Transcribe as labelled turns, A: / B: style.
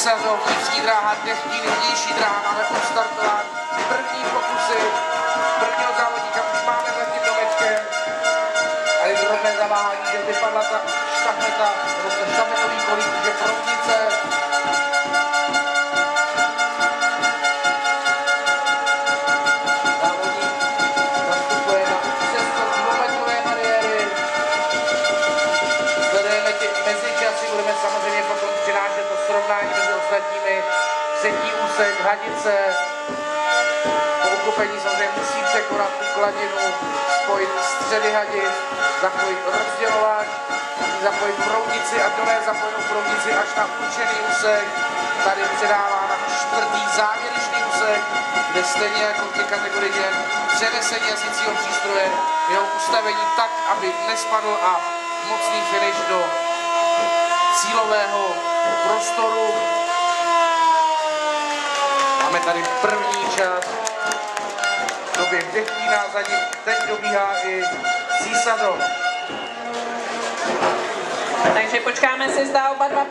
A: Císařov, vnitřní dráha, Dechtí, nynější dráha, máme odstartován první pokusy prvního závodníka, už máme nad tím domečkem. A je drobné zaváhání, že vypadla ta štafeta, nebo to štafetový kolík, že Proudnice. Závodník nastupuje na přeskok kilometrové bariéry. Sledujeme ty mezičasy, budeme samozřejmě potom přinášet to srovnání mezi ostatními. Třetí úsek, Hadice. Po ukopení samozřejmě musí překonat tu kladinu, spojit středy Hadic, zapojit rozdělovač, zapojit Proudnici a dole zapojit Proudnici až na určený úsek. Tady předává na čtvrtý závěrečný úsek, kde stejně jako ty kategorie přenesení jazycího přístroje, jeho ustavení tak, aby nespadl a mocný finish do cílového prostoru. Máme tady první čas. Doběh Dechtína, za ním teď dobíhá i Císařov.
B: Takže počkáme si, zda oba dva